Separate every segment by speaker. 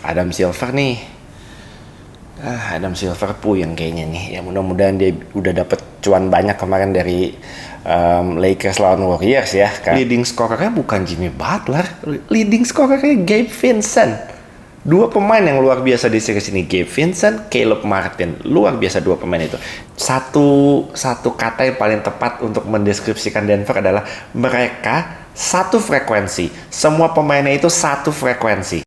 Speaker 1: Adam Silver nih. Adam Silver puyeng kayaknya nih. Ya mudah-mudahan dia udah dapet cuan banyak kemarin dari Lakers lawan Warriors ya. Leading scorernya bukan Jimmy Butler, leading scorernya Gabe Vincent. Dua pemain yang luar biasa di series ini, Gabe Vincent, Caleb Martin. Luar biasa dua pemain itu. Satu kata yang paling tepat untuk mendeskripsikan Denver adalah mereka satu frekuensi. Semua pemainnya itu satu frekuensi.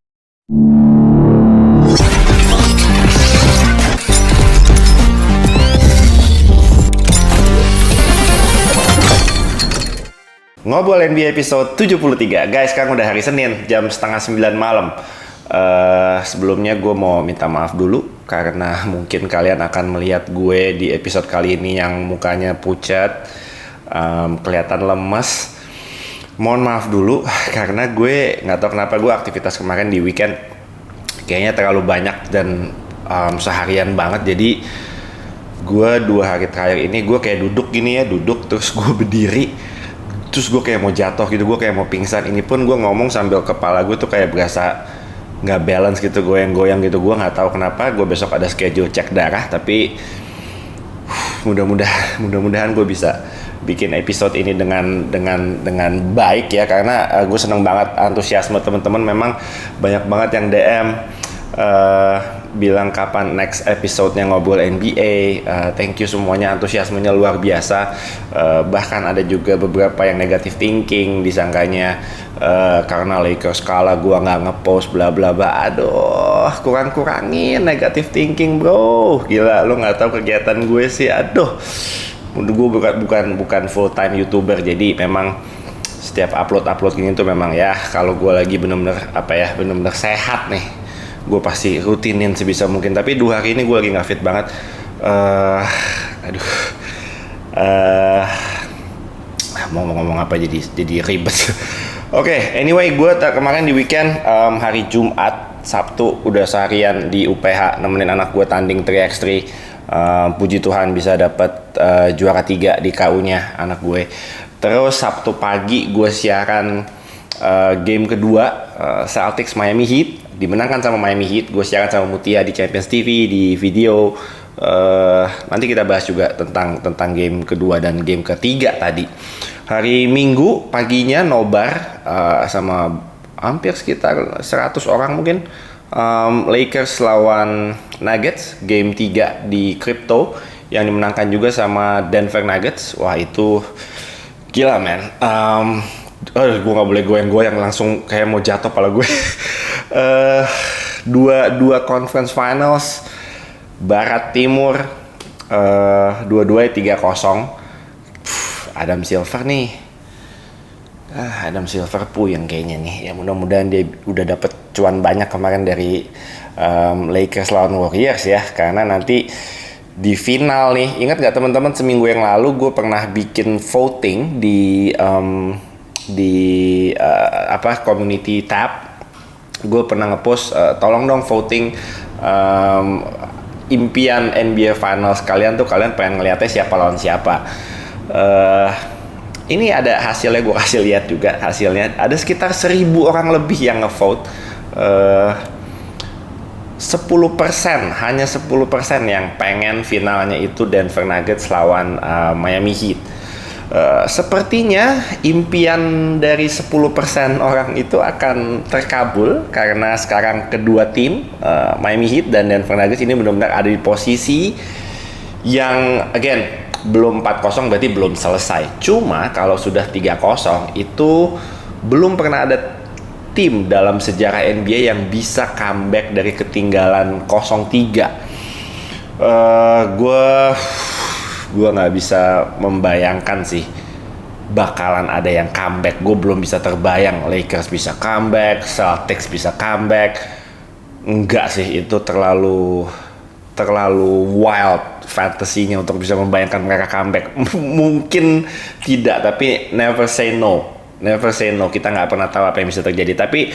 Speaker 1: Ngobrol NBA episode 73. Guys, sekarang udah hari Senin, jam 8:30 malam. Sebelumnya gue mau minta maaf dulu karena mungkin kalian akan melihat gue di episode kali ini yang mukanya pucat, kelihatan lemes. Mohon maaf dulu karena gue nggak tahu kenapa gue aktivitas kemarin di weekend kayaknya terlalu banyak dan seharian banget. Jadi gue 2 hari terakhir ini gue kayak duduk terus gue berdiri, terus gue kayak mau jatuh gitu, gue kayak mau pingsan. Ini pun gue ngomong sambil kepala gue tuh kayak berasa nggak balance gitu, goyang-goyang gitu. Gue nggak tahu kenapa. Gue besok ada schedule cek darah, tapi mudah-mudahan gue bisa bikin episode ini dengan baik ya, karena gue seneng banget antusiasme teman-teman. Memang banyak banget yang DM bilang kapan next episode-nya ngobrol NBA. Thank you semuanya, antusiasmenya luar biasa. Bahkan ada juga beberapa yang negative thinking, disangkanya karena Lakers kalah gua nggak ngepost bla bla bla. Aduh, kurangin negative thinking bro. Gila, lu nggak tahu kegiatan gue sih. Aduh, gue bukan full time YouTuber, jadi memang setiap upload gini tuh memang ya, kalau gue lagi bener-bener sehat nih, gue pasti rutinin sebisa mungkin. Tapi 2 hari ini gue lagi nggak fit banget. Mau ngomong apa jadi ribet. Oke, anyway, gue kemarin di weekend, hari Jumat, Sabtu udah seharian di UPH nemenin anak gue tanding 3x3. Puji Tuhan bisa dapat juara 3 di KU-nya anak gue. Terus Sabtu pagi gue siaran game kedua, Celtics Miami Heat, dimenangkan sama Miami Heat. Gue siaran sama Mutia di Champions TV di video. Nanti kita bahas juga tentang game kedua dan game ketiga tadi. Hari Minggu paginya nobar sama hampir sekitar 100 orang mungkin. Lakers lawan Nuggets game 3 di Crypto yang dimenangkan juga sama Denver Nuggets. Wah, itu gila man. Gue gak boleh goyang-goyang, langsung kayak mau jatuh pala gue. Dua conference finals Barat Timur, dua-duanya 3-0. Adam Silver nih. Adam Silver puyeng kayaknya nih. Ya mudah-mudahan dia udah dapet cuan banyak kemarin dari Lakers lawan Warriors ya, karena nanti di final nih. Ingat gak teman-teman, seminggu yang lalu gue pernah bikin voting di community tab. Gue pernah ngepost, tolong dong voting impian NBA Finals kalian tuh, kalian pengen ngeliatnya siapa lawan siapa. Ini ada hasilnya, gue kasih lihat juga hasilnya. Ada sekitar 1.000 orang lebih yang ngevote. 10%, hanya 10% yang pengen finalnya itu Denver Nuggets lawan Miami Heat. Sepertinya impian dari 10% orang itu akan terkabul, karena sekarang kedua tim, Miami Heat dan Denver Nuggets ini benar-benar ada di posisi yang again belum 4-0, berarti belum selesai. Cuma kalau sudah 3-0 itu belum pernah ada tim dalam sejarah NBA yang bisa comeback dari ketinggalan 0-3. Gue nggak bisa membayangkan sih bakalan ada yang comeback. Gue belum bisa terbayang Lakers bisa comeback, Celtics bisa comeback. Enggak sih, itu terlalu wild fantasinya untuk bisa membayangkan mereka comeback. Mungkin tidak, tapi never say no. Kita nggak pernah tahu apa yang bisa terjadi. Tapi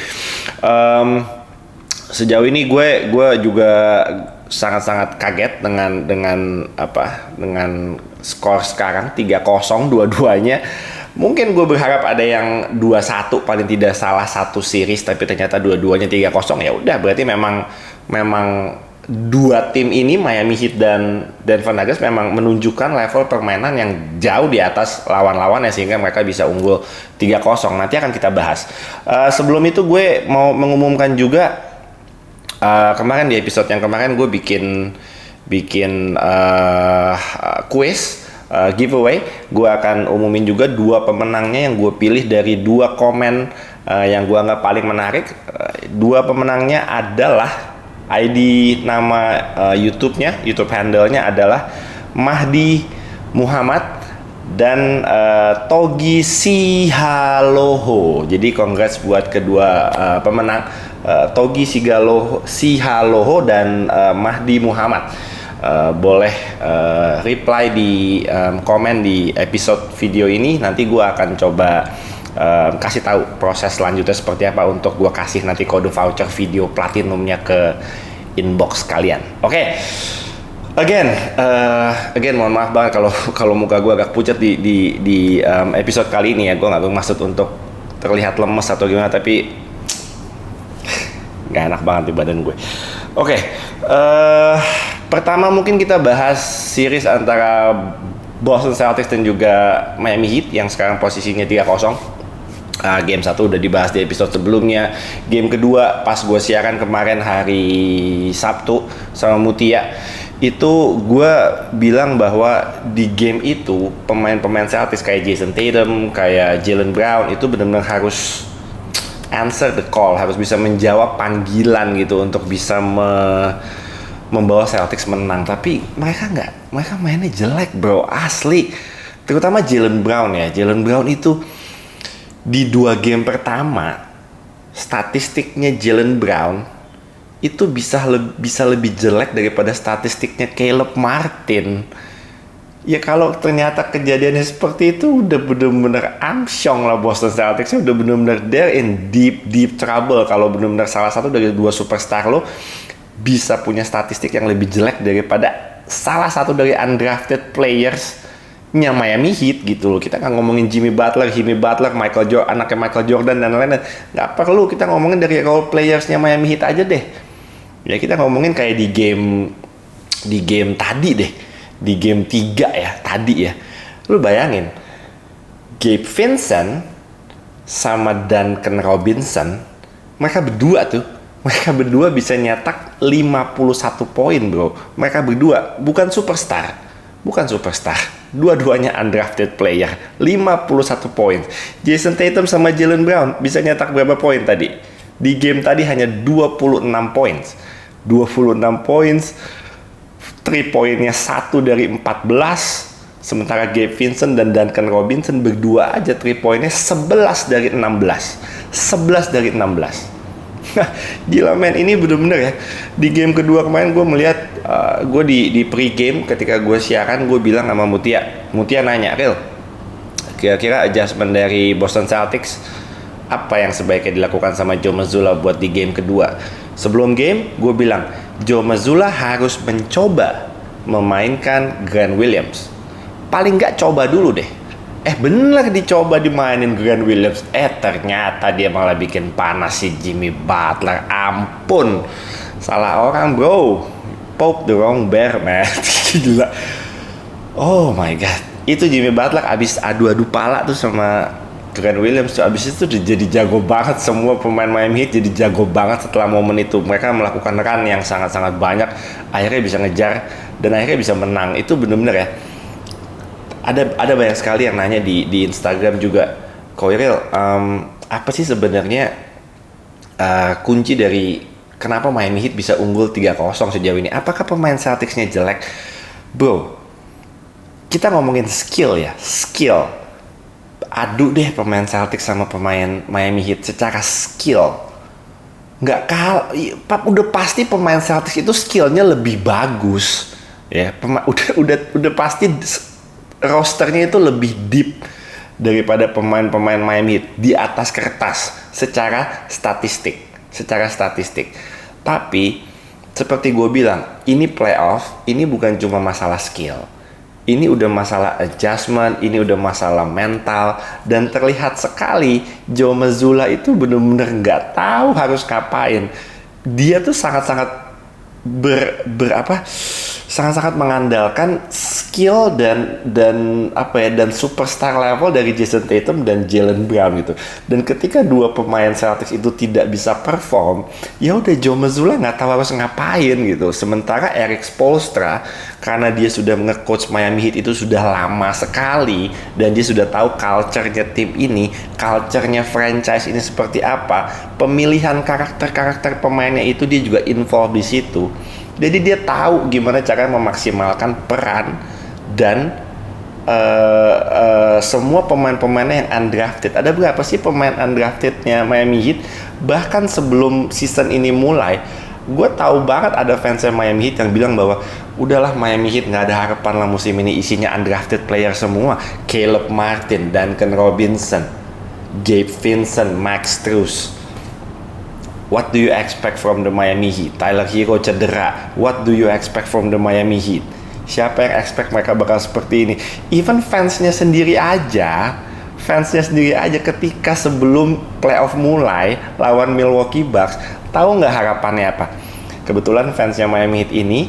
Speaker 1: sejauh ini gue juga sangat kaget dengan skor sekarang 3-0 dua-duanya. Mungkin gue berharap ada yang 2-1 paling tidak salah satu series, tapi ternyata dua-duanya 3-0. Ya udah, berarti memang dua tim ini, Miami Heat dan Denver Nuggets, memang menunjukkan level permainan yang jauh di atas lawan-lawannya sehingga mereka bisa unggul 3-0. Nanti akan kita bahas. Sebelum itu gue mau mengumumkan juga, kemarin di episode yang kemarin gue bikin quiz, giveaway. Gue akan umumin juga dua pemenangnya yang gue pilih dari dua komen yang gue anggap paling menarik. Dua pemenangnya adalah ID nama YouTube handle-nya adalah Mahdi Muhammad dan Togi Sihaloho. Jadi congrats buat kedua pemenang, Togi Sihaloho dan Mahdi Muhammad. Boleh reply di komen di episode video ini. Nanti gue akan coba kasih tahu proses selanjutnya seperti apa untuk gue kasih nanti kode voucher video platinumnya ke inbox kalian. Oke. Again, mohon maaf banget kalau muka gue agak pucat di episode kali ini ya. Gue nggak bermaksud untuk terlihat lemes atau gimana, tapi nggak enak banget di badan gue. Oke. Pertama mungkin kita bahas series antara Boston Celtics dan juga Miami Heat yang sekarang posisinya 3-0. Game 1 udah dibahas di episode sebelumnya. Game kedua pas gue siaran kemarin hari Sabtu sama Mutia, itu gue bilang bahwa di game itu pemain-pemain Celtics kayak Jason Tatum, kayak Jaylen Brown itu benar-benar harus answer the call, harus bisa menjawab panggilan gitu untuk bisa membawa Celtics menang. Tapi mereka mainnya jelek bro, asli. Terutama Jaylen Brown ya. Jaylen Brown itu di 2 game pertama, statistiknya Jaylen Brown itu bisa lebih jelek daripada statistiknya Caleb Martin. Ya kalau ternyata kejadiannya seperti itu, udah bener-bener amsyong lah Boston Celtics. Udah bener-bener they're in deep trouble kalau bener-bener salah satu dari 2 superstar lo bisa punya statistik yang lebih jelek daripada salah satu dari undrafted players nya Miami Heat gitu loh. Kita nggak ngomongin Jimmy Butler, anaknya Michael Jordan dan lain-lain. Nggak perlu kita ngomongin dari role playersnya Miami Heat aja deh. Ya kita ngomongin kayak di game tadi deh, di game 3 ya tadi ya. Lu bayangin, Gabe Vincent sama Duncan Robinson, mereka berdua bisa nyetak 51 poin bro. Mereka berdua bukan superstar. Dua-duanya undrafted player. 51 poin. Jason Tatum sama Jaylen Brown bisa nyetak berapa poin tadi? Di game tadi hanya 26 poin. 26 poin. 3 poinnya 1 dari 14. Sementara Gabe Vincent dan Duncan Robinson berdua aja 3 poinnya 11 dari 16. 11 dari 16. Gila men, ini bener-bener ya. Di game kedua kemarin gue melihat, gue di pre-game ketika gue siaran, gue bilang sama Mutia nanya, Ril, kira-kira adjustment dari Boston Celtics apa yang sebaiknya dilakukan sama Joe Mazzulla buat di game kedua? Sebelum game, gue bilang Joe Mazzulla harus mencoba memainkan Grant Williams. Paling nggak coba dulu deh. Bener dicoba dimainin Grant Williams. Ternyata dia malah bikin panas si Jimmy Butler. Ampun, salah orang bro. Poke the wrong bear man. Gila. Oh my god. Itu Jimmy Butler abis adu-adu pala tuh sama Grant Williams tuh. Abis itu jadi jago banget. Semua pemain Miami Heat jadi jago banget setelah momen itu. Mereka melakukan run yang sangat-sangat banyak. Akhirnya bisa ngejar dan akhirnya bisa menang. Itu bener-bener ya. Ada banyak sekali yang nanya di Instagram juga, Koiril, apa sih sebenarnya kunci dari kenapa Miami Heat bisa unggul 3-0 sejauh ini? Apakah pemain Celtics-nya jelek? Bro, kita ngomongin skill ya, skill. Adu deh pemain Celtics sama pemain Miami Heat secara skill. Nggak kalah, udah pasti pemain Celtics itu skillnya lebih bagus. Ya, udah pasti rosternya itu lebih deep daripada pemain-pemain Miami Heat di atas kertas secara statistik. Tapi seperti gue bilang, ini playoff, ini bukan cuma masalah skill. Ini udah masalah adjustment, ini udah masalah mental, dan terlihat sekali Joe Mazzulla itu bener-bener nggak tahu harus ngapain. Dia tuh sangat-sangat sangat-sangat mengandalkan skill dan superstar level dari Jason Tatum dan Jaylen Brown gitu. Dan ketika dua pemain Celtics itu tidak bisa perform, ya udah Joe Mazzulla nggak tahu harus ngapain gitu. Sementara Erik Spoelstra, karena dia sudah nge-coach Miami Heat itu sudah lama sekali dan dia sudah tahu culture-nya tim ini, culture-nya franchise ini seperti apa, pemilihan karakter-karakter pemainnya itu dia juga involved di situ. Jadi dia tahu gimana cara memaksimalkan peran dan semua pemain-pemainnya yang undrafted. Ada berapa sih pemain undraftednya Miami Heat? Bahkan sebelum season ini mulai, gue tahu banget ada fansnya Miami Heat yang bilang bahwa udahlah Miami Heat nggak ada harapan lah musim ini, isinya undrafted player semua. Caleb Martin, Duncan Robinson, Gabe Vincent, Max Strus. What do you expect from the Miami Heat? Tyler Hero cedera. What do you expect from the Miami Heat? Siapa yang expect mereka bakal seperti ini? Even fansnya sendiri aja ketika sebelum playoff mulai lawan Milwaukee Bucks, tahu nggak harapannya apa? Kebetulan fansnya Miami Heat ini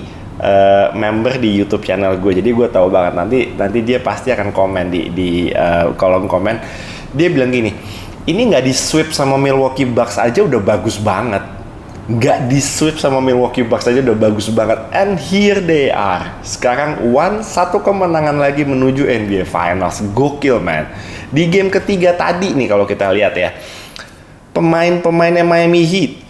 Speaker 1: member di YouTube channel gue, jadi gue tahu banget nanti dia pasti akan komen di kolom komen. Dia bilang gini, ini nggak di sweep sama Milwaukee Bucks aja udah bagus banget. Nggak di sweep sama Milwaukee Bucks aja udah bagus banget. And here they are. Sekarang satu kemenangan lagi menuju NBA Finals. Gokil, man. Di game ketiga tadi nih kalau kita lihat ya, pemain-pemainnya Miami Heat,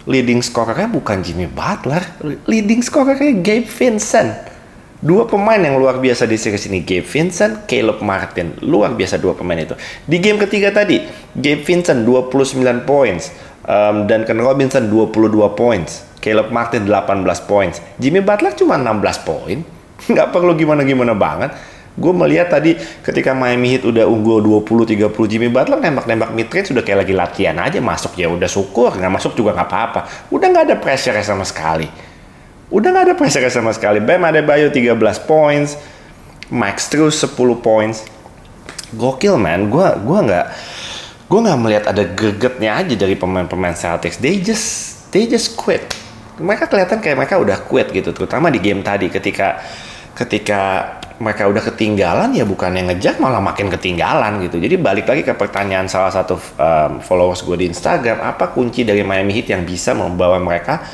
Speaker 1: leading scorernya bukan Jimmy Butler. Leading scorernya Gabe Vincent. Dua pemain yang luar biasa di series ini, Gabe Vincent, Caleb Martin. Luar biasa dua pemain itu. Di game ketiga tadi, Gabe Vincent 29 points, Duncan Robinson 22 points, Caleb Martin 18 points. Jimmy Butler cuma 16 poin. Nggak perlu gimana-gimana banget. Gue melihat tadi ketika Miami Heat udah unggul 20-30, Jimmy Butler nembak-nembak mid-range sudah kayak lagi latihan aja. Masuk ya udah syukur, nggak masuk juga nggak apa-apa. Udah nggak ada pressure sama sekali. Bam Adebayo 13 points, Max Strus 10 points. Gokil, man. Gue nggak melihat ada gregetnya aja dari pemain-pemain Celtics. They just quit. Mereka kelihatan kayak mereka udah quit gitu, terutama di game tadi ketika mereka udah ketinggalan, ya bukannya ngejar malah makin ketinggalan gitu. Jadi balik lagi ke pertanyaan salah satu followers gue di Instagram, apa kunci dari Miami Heat yang bisa membawa mereka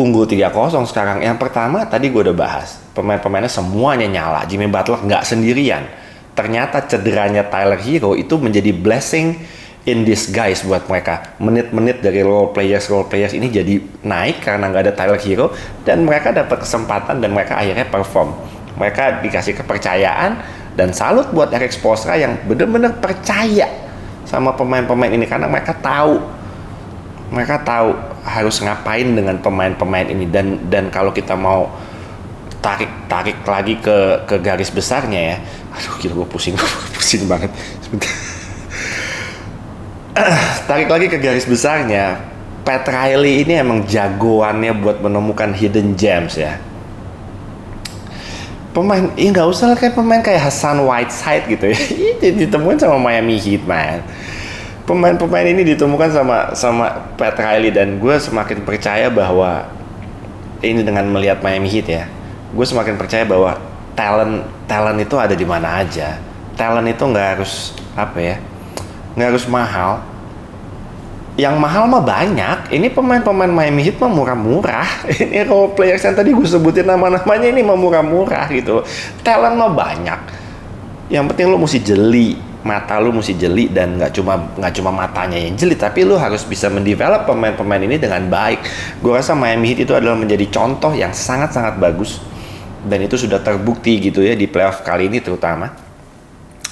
Speaker 1: unggul 3-0 sekarang? Yang pertama tadi gue udah bahas, pemain-pemainnya semuanya nyala. Jimmy Butler nggak sendirian. Ternyata cederanya Tyler Hero itu menjadi blessing in disguise buat mereka. Menit-menit dari role players ini jadi naik karena nggak ada Tyler Hero, dan mereka dapat kesempatan dan mereka akhirnya perform. Mereka dikasih kepercayaan, dan salut buat Erik Spoelstra yang benar-benar percaya sama pemain-pemain ini karena mereka tahu harus ngapain dengan pemain-pemain ini. Dan kalau kita mau tarik lagi ke garis besarnya ya, aduh gila gue pusing banget sebentar. Tarik lagi ke garis besarnya, Pat Riley ini emang jagoannya buat menemukan hidden gems ya. Pemain, nggak usah kayak pemain kayak Hassan Whiteside gitu ya. Ini ditemukan sama Miami Heat, man. Pemain-pemain ini ditemukan sama Pat Riley, dan gue semakin percaya bahwa ini dengan melihat Miami Heat ya, gue semakin percaya bahwa talent itu ada di mana aja. Talent itu nggak harus nggak harus mahal. Yang mahal mah banyak. Ini pemain-pemain Miami Heat mah murah-murah. Ini role players yang tadi gue sebutin nama-namanya ini mah murah-murah gitu. Talent mah banyak. Yang penting lu mesti jeli, mata lu mesti jeli, dan nggak cuma matanya yang jeli, tapi lu harus bisa mendevelop pemain-pemain ini dengan baik. Gue rasa Miami Heat itu adalah menjadi contoh yang sangat-sangat bagus, dan itu sudah terbukti gitu ya di playoff kali ini terutama,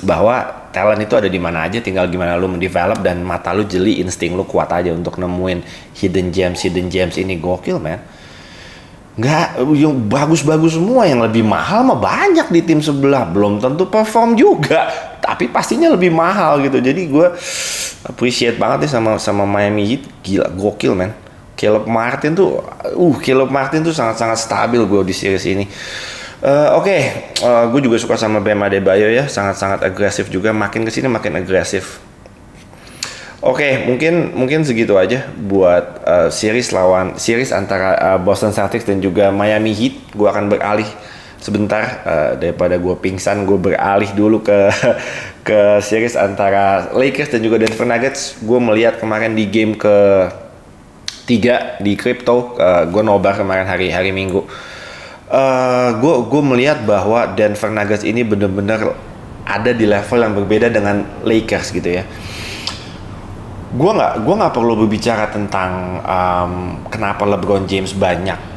Speaker 1: bahwa talent itu ada di mana aja, tinggal gimana lu mendevelop dan mata lu jeli, insting lu kuat aja untuk nemuin hidden gems ini. Gokil, man. Nggak, yang bagus-bagus semua, yang lebih mahal mah banyak di tim sebelah, belum tentu perform juga, tapi pastinya lebih mahal gitu. Jadi gue appreciate banget nih sama Miami Heat. Gila, gokil, man. Caleb Martin tuh sangat-sangat stabil gue di series ini. Oke, gue juga suka sama Bam Adebayo ya, sangat-sangat agresif juga, makin kesini makin agresif. Oke, mungkin segitu aja buat series antara Boston Celtics dan juga Miami Heat. Gue akan beralih sebentar, daripada gue pingsan, gue beralih dulu ke ke series antara Lakers dan juga Denver Nuggets. Gue melihat kemarin di game ke 3 di crypto, gue nobar kemarin hari Minggu. Gue melihat bahwa Denver Nuggets ini benar-benar ada di level yang berbeda dengan Lakers gitu ya. Gue nggak perlu berbicara tentang kenapa LeBron James banyak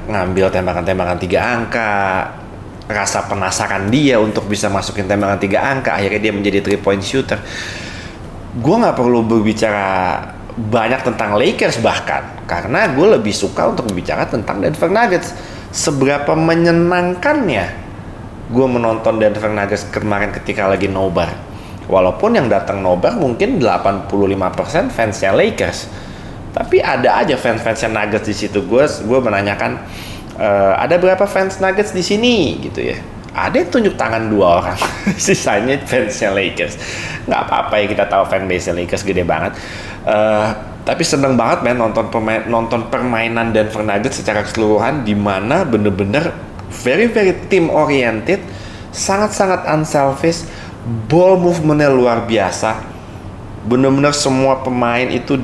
Speaker 1: ngambil tembakan-tembakan 3 angka, rasa penasaran dia untuk bisa masukin tembakan 3 angka, akhirnya dia menjadi 3-point shooter. Gue nggak perlu berbicara banyak tentang Lakers bahkan, karena gue lebih suka untuk berbicara tentang Denver Nuggets. Seberapa menyenangkannya gue menonton Denver Nuggets kemarin ketika lagi nobar. Walaupun yang datang nobar mungkin 85% fansnya Lakers, tapi ada aja fans-fansnya Nuggets di situ. Gue menanyakan, ada berapa fans Nuggets di sini gitu ya. Ada yang tunjuk tangan 2 orang, sisanya fansnya Lakers. Nggak apa-apa ya, kita tahu fanbase Lakers gede banget. Tapi seneng banget nonton permainan Denver Nuggets secara keseluruhan, di mana bener-bener very team oriented, sangat-sangat unselfish, ball movementnya luar biasa, bener-bener semua pemain itu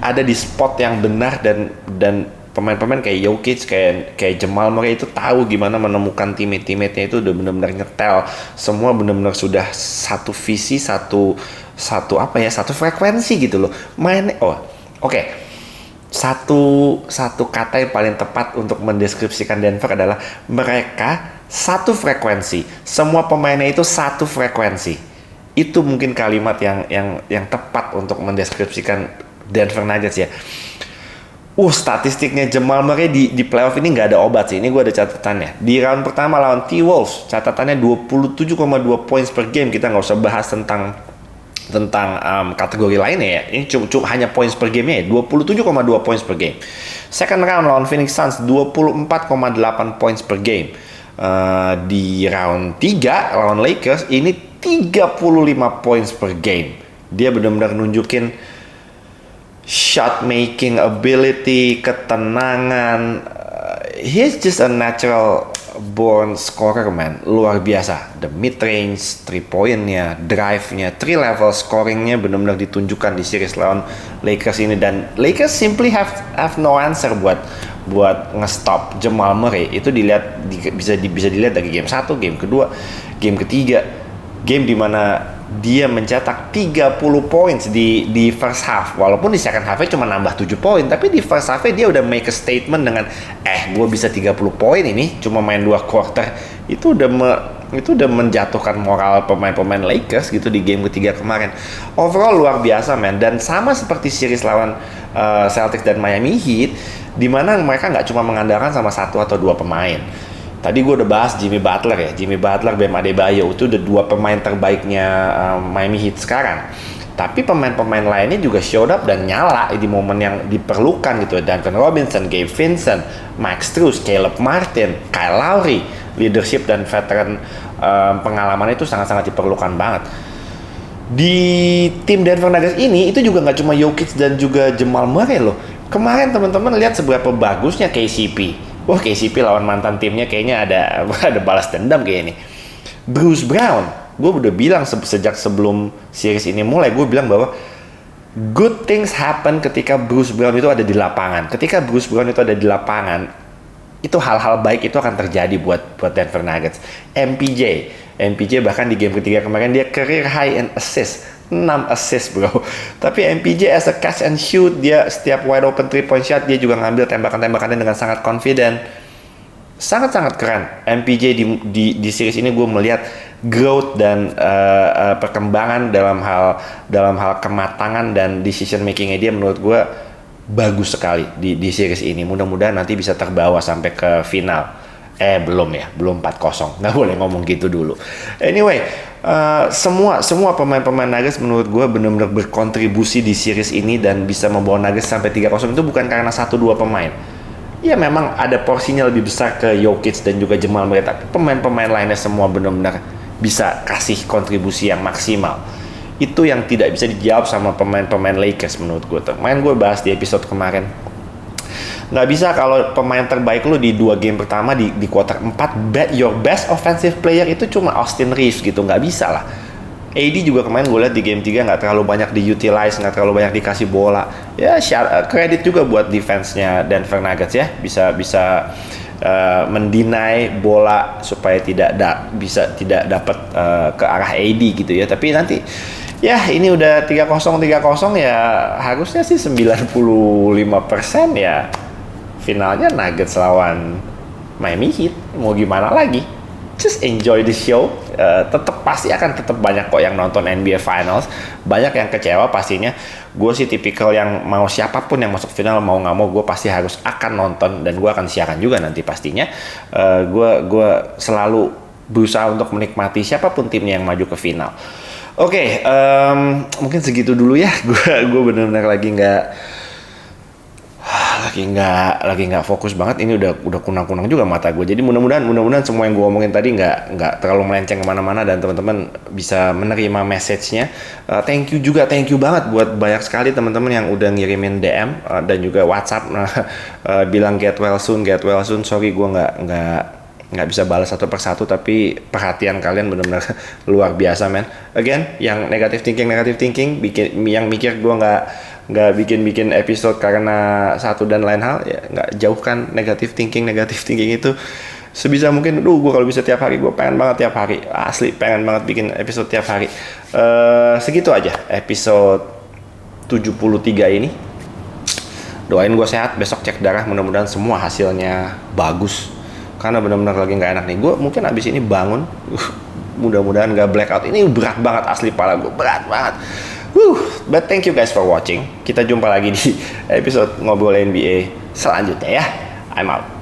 Speaker 1: ada di spot yang benar, dan pemain-pemain kayak Jokic, kayak Jamal Murray itu tahu gimana menemukan teammate-nya itu udah bener-bener nyetel. Semua bener-bener sudah satu visi, satu frekuensi gitu loh. Satu kata yang paling tepat untuk mendeskripsikan Denver adalah mereka satu frekuensi. Semua pemainnya itu satu frekuensi. Itu mungkin kalimat yang tepat untuk mendeskripsikan Denver Nuggets ya. Statistiknya Jamal Murray di playoff ini nggak ada obat sih. Ini gue ada catatannya. Di round pertama lawan T-Wolves, catatannya 27,2 points per game. Kita nggak usah bahas tentang kategori lainnya ya. Ini cuma hanya points per game-nya ya, 27,2 points per game. Second round lawan Phoenix Suns, 24,8 points per game. Di round 3 lawan Lakers, ini 35 points per game. Dia benar-benar nunjukin shot making ability, ketenangan. He's just a natural born scorer, man. Luar biasa. The mid range, 3-point-nya, drive-nya, 3-level scoring-nya benar-benar ditunjukkan di series lawan Lakers ini, dan Lakers simply have no answer buat nge-stop Jamal Murray. Itu bisa dilihat dari game 1, game kedua, game ketiga, game dimana dia mencetak 30 points di first half. Walaupun di second half-nya cuma nambah 7 poin, tapi di first half-nya dia udah make a statement dengan gue bisa 30 poin ini cuma main 2 quarter. Itu udah menjatuhkan moral pemain-pemain Lakers gitu di game ketiga kemarin. Overall luar biasa, man. Dan sama seperti series lawan Celtics dan Miami Heat, di mana mereka nggak cuma mengandalkan sama 1 atau 2 pemain. Tadi gue udah bahas Jimmy Butler, Bam Adebayo, itu udah 2 pemain terbaiknya Miami Heat sekarang. Tapi pemain-pemain lainnya juga showed up dan nyala di momen yang diperlukan gitu. Duncan Robinson, Gabe Vincent, Max Strus, Caleb Martin, Kyle Lowry. Leadership dan veteran pengalaman itu sangat-sangat diperlukan banget. Di tim Denver Nuggets ini itu juga nggak cuma Jokic dan juga Jamal Murray loh. Kemarin teman-teman lihat seberapa bagusnya KCP. KCP lawan mantan timnya kayaknya ada balas dendam kayak ini. Bruce Brown, gue udah bilang sejak sebelum series ini mulai, gue bilang bahwa good things happen ketika Bruce Brown itu ada di lapangan. Ketika Bruce Brown itu ada di lapangan, itu hal-hal baik itu akan terjadi buat Denver Nuggets. MPJ bahkan di game ketiga kemarin dia career high in assist, 6 assist bro. Tapi MPJ as a catch and shoot, dia setiap wide open 3-point shot dia juga ngambil tembakan-tembakannya dengan sangat confident. Sangat-sangat keren. MPJ di series ini gue melihat growth dan perkembangan dalam hal kematangan dan decision makingnya dia, menurut gue bagus sekali di series ini. Mudah-mudahan nanti bisa terbawa sampai ke final. Belum 4-0. Nggak boleh ngomong gitu dulu. Anyway, semua pemain-pemain Nuggets menurut gue benar-benar berkontribusi di series ini dan bisa membawa Nuggets sampai 3-0 itu bukan karena 1-2 pemain. ya memang ada porsinya lebih besar ke Jokic dan juga Jamal Murray, tapi pemain-pemain lainnya semua benar-benar bisa kasih kontribusi yang maksimal. Itu yang tidak bisa dijawab sama pemain-pemain Lakers menurut gue. Main gue bahas di episode kemarin. Nggak bisa kalau pemain terbaik lu di 2 game pertama di quarter 4, your best offensive player itu cuma Austin Reeves gitu. Nggak bisa lah. AD juga kemarin gue lihat di game 3 nggak terlalu banyak diutilize, nggak terlalu banyak dikasih bola. Ya kredit juga buat defense-nya Denver Nuggets ya, bisa mendinai bola supaya tidak dapat ke arah AD gitu ya. Tapi nanti ya ini udah 3-0 ya, harusnya sih 95% ya finalnya Nuggets lawan Miami Heat. Mau gimana lagi? Just enjoy the show. Pasti akan tetap banyak kok yang nonton NBA Finals. Banyak yang kecewa pastinya. Gue sih tipikal yang mau siapapun yang masuk final, mau nggak mau gue pasti harus akan nonton, dan gue akan siarkan juga nanti pastinya. Gue selalu berusaha untuk menikmati siapapun timnya yang maju ke final. Oke, mungkin segitu dulu ya. Gue benar-benar lagi nggak fokus banget. Ini udah kunang-kunang juga mata gue. Jadi mudah-mudahan semua yang gue omongin tadi nggak terlalu melenceng kemana-mana dan teman-teman bisa menerima message-nya. Thank you banget buat banyak sekali teman-teman yang udah ngirimin DM dan juga WhatsApp bilang get well soon. Sorry gue nggak bisa balas satu persatu, tapi perhatian kalian benar-benar luar biasa, man. Again, yang negative thinking yang mikir gue nggak bikin episode karena satu dan lain hal, ya nggak jauhkan negative thinking itu sebisa mungkin. Gue kalau bisa tiap hari, gue pengen banget tiap hari, asli pengen banget bikin episode tiap hari. Segitu aja episode 73 ini. Doain gue sehat, besok cek darah, mudah-mudahan semua hasilnya bagus. Karena benar-benar lagi nggak enak nih. Gue mungkin abis ini bangun, mudah-mudahan nggak blackout. Ini berat banget asli, pala gue berat banget. But thank you guys for watching. Kita jumpa lagi di episode Ngobrol NBA selanjutnya ya. I'm out.